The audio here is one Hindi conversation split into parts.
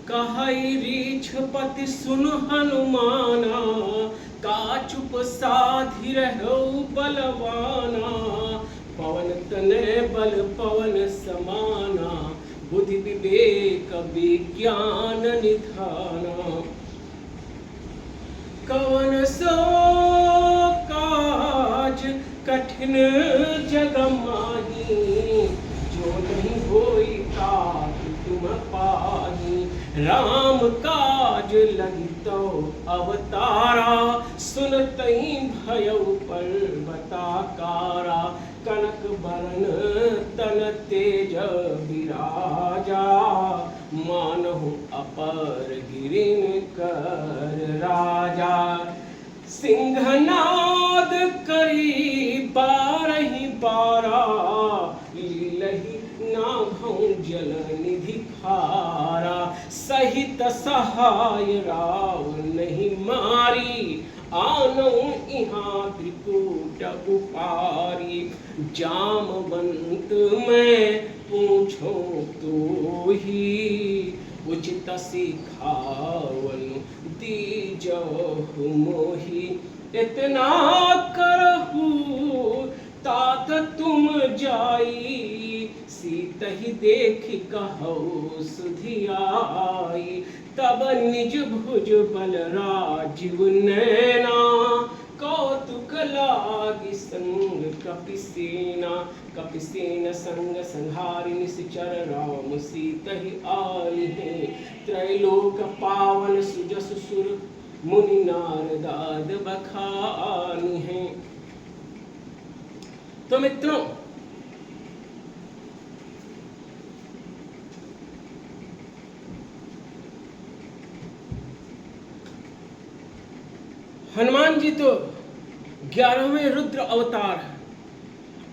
कहई रीछपति सुन हनुमाना, का चुप साधि रहो बलवाना। पवन तनय बल पवन समाना, बुद्धि विवेक विज्ञान निधाना। कवन सो काज कठिन जग माही, जो नहीं होई तात तुम पाही। राम काज लगी तो अवतारा, सुनतई भयउ पर्वताकारा। कनक बरन तन तेज विराजा, मानहु अपर गिरिन कर राजा। सिंहनाद करी बारहि बारा, लीलहि नाभौ जल निधि खारा। सहित सहाय राव नहीं मारी, आनौ इहाँ त्रिकूट उपारी। जामवंत मैं पूछो तो ही, उचित सिखावन दीजहु मोहि। इतना करहु तात तुम जाई, सीतहि देख कहु सुधियाई। तब निज भुज बल राजीव नैना, कौतुक लागी संग कपिसेना। कपिसेन संग संहारि निश्चर, राम सीतहि आलिहे। त्रैलोक पावन सुजस सुर, मुनि नारदाद बखानिहे। तो मित्रों, हनुमान जी तो 11वें रुद्र अवतार है।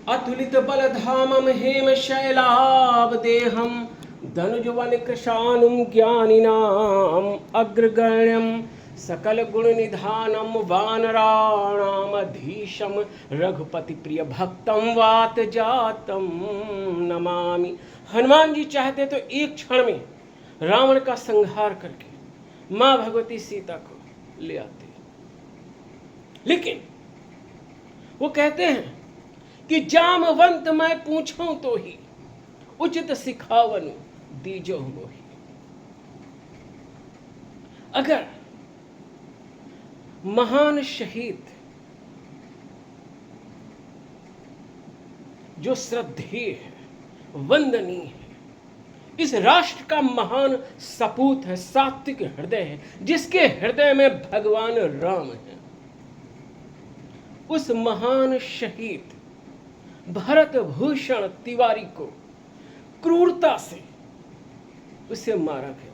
अतुलित बल धामम हेम शैलाभ देहम, धनुजवन कृशानुम ज्ञानिनाम अग्रगण्यम। सकल गुण निधानम वानराणाम अधीशम, रघुपति प्रिय भक्तम वात जातम नमामि। हनुमान जी चाहते तो एक क्षण में रावण का संहार करके मां भगवती सीता को ले आते, लेकिन वो कहते हैं कि जामवंत मैं पूछूं तो ही, उचित सिखावनु दीजो मोहि। अगर महान शहीद जो श्रद्धेय है, वंदनीय है, इस राष्ट्र का महान सपूत है, सात्विक हृदय है, जिसके हृदय में भगवान राम है, उस महान शहीद भरत भूषण तिवारी को क्रूरता से उसे मारा गया।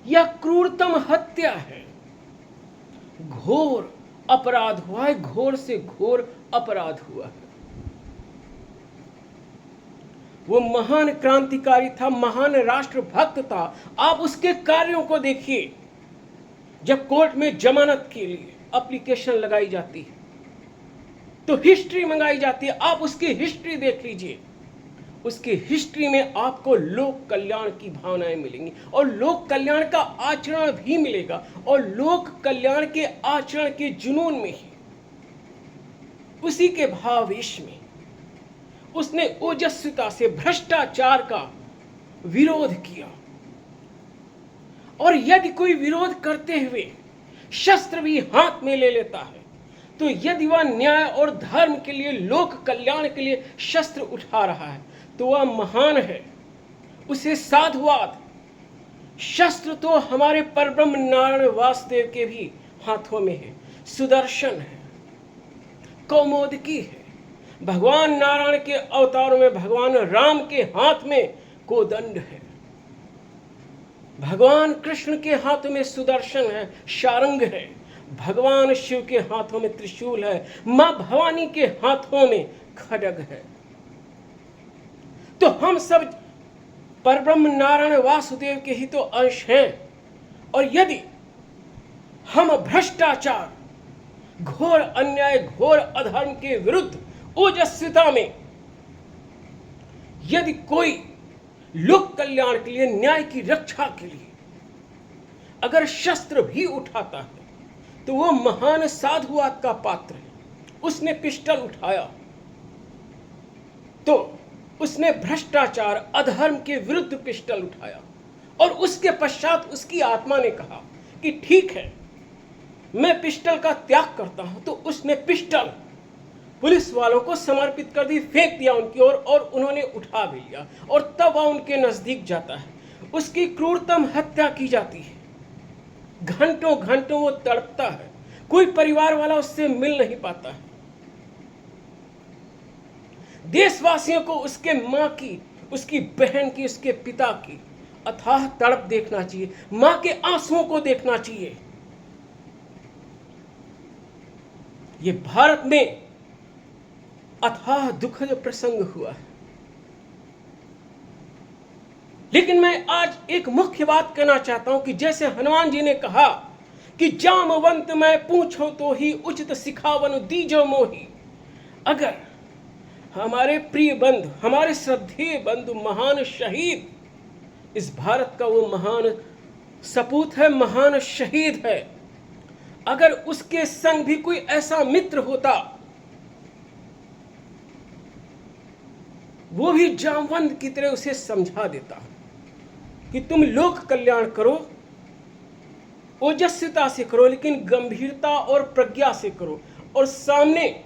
यह क्रूरतम हत्या है, घोर अपराध हुआ है, घोर से घोर अपराध हुआ है। वो महान क्रांतिकारी था, महान राष्ट्रभक्त था। आप उसके कार्यों को देखिए। जब कोर्ट में जमानत के लिए एप्लीकेशन लगाई जाती है तो हिस्ट्री मंगाई जाती है। आप उसकी हिस्ट्री देख लीजिए। उसकी हिस्ट्री में आपको लोक कल्याण की भावनाएं मिलेंगी और लोक कल्याण का आचरण भी मिलेगा। और लोक कल्याण के आचरण के जुनून में ही, उसी के भावेश में उसने ओजस्विता से भ्रष्टाचार का विरोध किया। और यदि कोई विरोध करते हुए शस्त्र भी हाथ में ले लेता है, तो यदि वह न्याय और धर्म के लिए, लोक कल्याण के लिए शस्त्र उठा रहा है, तो वह महान है। उसे साधुवाद। शस्त्र तो हमारे परब्रह्म नारायण वासुदेव के भी हाथों में है। सुदर्शन है, कौमोदकी है। भगवान नारायण के अवतारों में भगवान राम के हाथ में कोदंड है। भगवान कृष्ण के हाथों में सुदर्शन है, शारंग है। भगवान शिव के हाथों में त्रिशूल है। मां भवानी के हाथों में खड्ग है। तो हम सब परब्रह्म नारायण वासुदेव के ही तो अंश हैं। और यदि हम भ्रष्टाचार, घोर अन्याय, घोर अधर्म के विरुद्ध ओजस्विता में यदि कोई लोक कल्याण के लिए, न्याय की रक्षा के लिए अगर शस्त्र भी उठाता है तो वो महान साधुवाद का पात्र है। उसने पिस्टल उठाया तो उसने भ्रष्टाचार, अधर्म के विरुद्ध पिस्टल उठाया, और उसके पश्चात उसकी आत्मा ने कहा कि ठीक है, मैं पिस्टल का त्याग करता हूं। तो उसने पिस्टल पुलिस वालों को समर्पित कर दी, फेंक दिया उनकी ओर, और उन्होंने उठा भी लिया, और तब वह उनके नजदीक जाता है। उसकी क्रूरतम हत्या की जाती है। घंटों घंटों वो तड़पता है, कोई परिवार वाला उससे मिल नहीं पाता है। देशवासियों को उसके मां की, उसकी बहन की, उसके पिता की अथाह तड़प देखना चाहिए, मां के आंसुओं को देखना चाहिए। ये भारत में अथाह दुखद प्रसंग हुआ है। लेकिन मैं आज एक मुख्य बात कहना चाहता हूं कि जैसे हनुमान जी ने कहा कि जामवंत मैं पूछो तो ही उचित सिखावन दीजो मोही। अगर हमारे प्रिय बंधु, हमारे श्रद्धेय बंधु, महान शहीद, इस भारत का वो महान सपूत है, महान शहीद है, अगर उसके संग भी कोई ऐसा मित्र होता, वो भी जामवंत की तरह उसे समझा देता कि तुम लोक कल्याण करो, ओजस्विता से करो, लेकिन गंभीरता और प्रज्ञा से करो, और सामने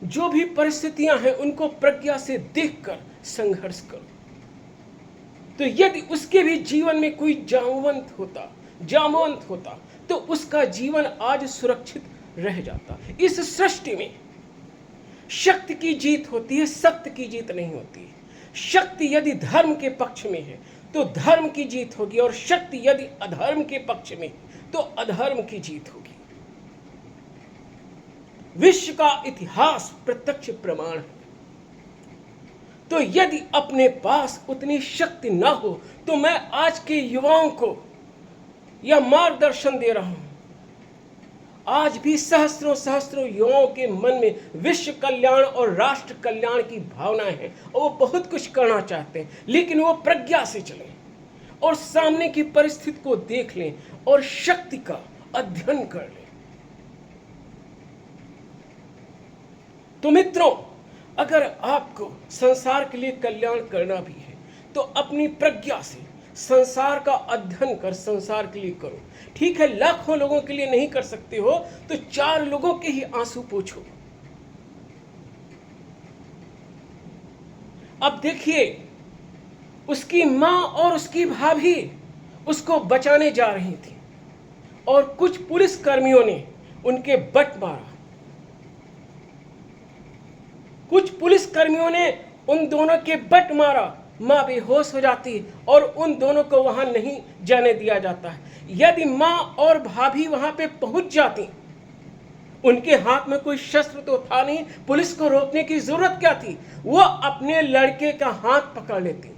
जो भी परिस्थितियां हैं उनको प्रज्ञा से देखकर संघर्ष करो। तो यदि उसके भी जीवन में कोई जामवंत होता तो उसका जीवन आज सुरक्षित रह जाता। इस सृष्टि में शक्ति की जीत होती है, सत्य की जीत नहीं होती है। शक्ति यदि धर्म के पक्ष में है तो धर्म की जीत होगी, और शक्ति यदि अधर्म के पक्ष में तो अधर्म की जीत होगी। विश्व का इतिहास प्रत्यक्ष प्रमाण है। तो यदि अपने पास उतनी शक्ति ना हो तो मैं आज के युवाओं को यह मार्गदर्शन दे रहा हूं। आज भी सहस्त्रों सहस्त्रों युवाओं के मन में विश्व कल्याण और राष्ट्र कल्याण की भावनाएं हैं, और वो बहुत कुछ करना चाहते हैं, लेकिन वो प्रज्ञा से चलें और सामने की परिस्थिति को देख लें और शक्ति का अध्ययन कर लें। तो मित्रों, अगर आपको संसार के लिए कल्याण करना भी है तो अपनी प्रज्ञा से संसार का अध्ययन कर संसार के लिए करो। ठीक है, लाखों लोगों के लिए नहीं कर सकते हो तो 4 लोगों के ही आंसू पोंछो। अब देखिए, उसकी मां और उसकी भाभी उसको बचाने जा रही थी, और कुछ पुलिस कर्मियों ने उनके बट मारा। कुछ पुलिस कर्मियों ने उन दोनों के बट मारा, मां बेहोश हो जाती और उन दोनों को वहां नहीं जाने दिया जाता है। यदि मां और भाभी वहां पे पहुंच जाती, उनके हाथ में कोई शस्त्र तो था नहीं, पुलिस को रोकने की जरूरत क्या थी? वो अपने लड़के का हाथ पकड़ लेती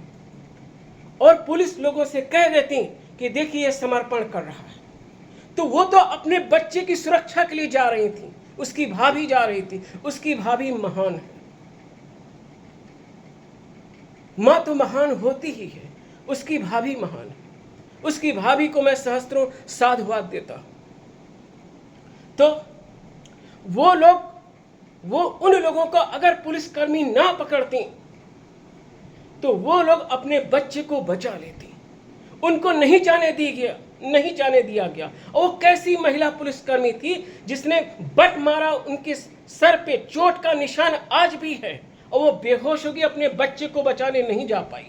और पुलिस लोगों से कह देती कि देखिए ये समर्पण कर रहा है। तो वो तो अपने बच्चे की सुरक्षा के लिए जा रही थी, उसकी भाभी जा रही थी। उसकी भाभी महान है, मां तो महान होती ही है, उसकी भाभी महान है। उसकी भाभी को मैं सहस्त्रों साधुवाद देता। तो वो उन लोगों को अगर पुलिसकर्मी ना पकड़ती तो वो लोग अपने बच्चे को बचा लेती। उनको नहीं जाने दिया गया। और वो कैसी महिला पुलिसकर्मी थी जिसने बट मारा, उनके सर पे चोट का निशान आज भी है, और वो बेहोश होगी, अपने बच्चे को बचाने नहीं जा पाई।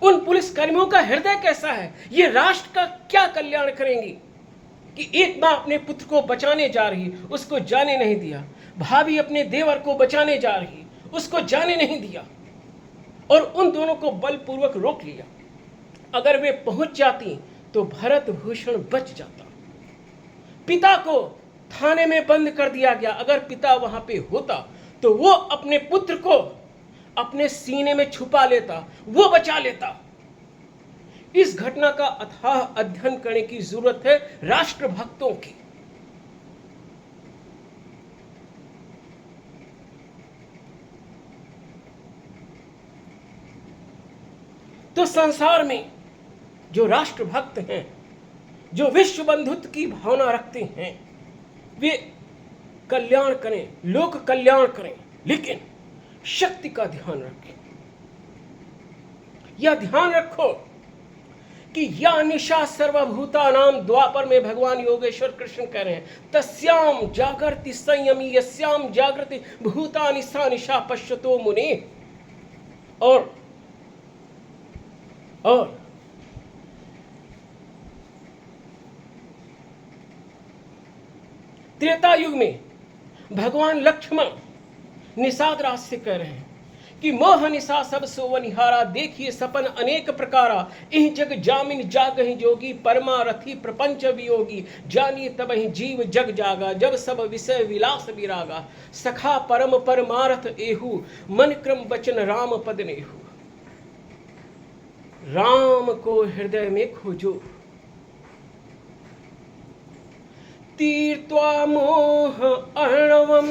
उन पुलिसकर्मियों का हृदय कैसा है? ये राष्ट्र का क्या कल्याण करेंगी कि एक मां अपने पुत्र को बचाने जा रही, उसको जाने नहीं दिया। भाभी अपने देवर को बचाने जा रही, उसको जाने नहीं दिया, और उन दोनों को बलपूर्वक रोक लिया। अगर वे पहुंच जाती तो भरत भूषण बच जाता। पिता को थाने में बंद कर दिया गया। अगर पिता वहां पे होता तो वो अपने पुत्र को अपने सीने में छुपा लेता, वो बचा लेता। इस घटना का अथाह अध्ययन करने की जरूरत है राष्ट्रभक्तों की। तो संसार में जो राष्ट्रभक्त हैं, जो विश्व बंधुत्व की भावना रखते हैं, वे कल्याण करें, लोक कल्याण करें, लेकिन शक्ति का ध्यान रखें। यह ध्यान रखो कि या निशा सर्वभूतानां, द्वापर में भगवान योगेश्वर कृष्ण कह रहे हैं, तस्याम जागृति संयमी यस्याम जागृति भूतानि सा निशा पश्यतो मुनि। और त्रेता युग में भगवान लक्ष्मण निषाद राज से कह रहे हैं कि मोह निशा सब सोवनिहारा, देखिए सपन अनेक प्रकारा, इह जग जामिन जागहि जोगी, परमारथी प्रपंच वियोगी, जानिए तब ही जीव जग जागा, जब सब विषय विलास विरागा, सखा परम परमारथ एहू, मन क्रम वचन राम पद नेहू। राम को हृदय में खोजो, तीर्त्वा मोह अर्णवम,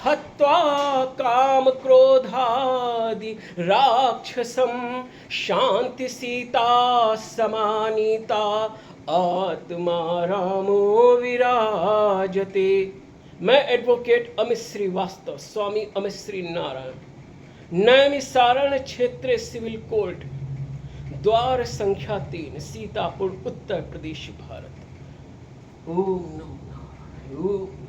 हत्वा काम क्रोधादि राक्षसम, शांति सीता समानीता, आत्मा रामो विराजते। मैं एडवोकेट अमित श्रीवास्तव, स्वामी अमित श्री नारायण, नैमिषारण्य क्षेत्र सिविल कोर्ट, द्वार संख्या 3, सीतापुर, उत्तर प्रदेश, भारत। ओम नमो नारायण।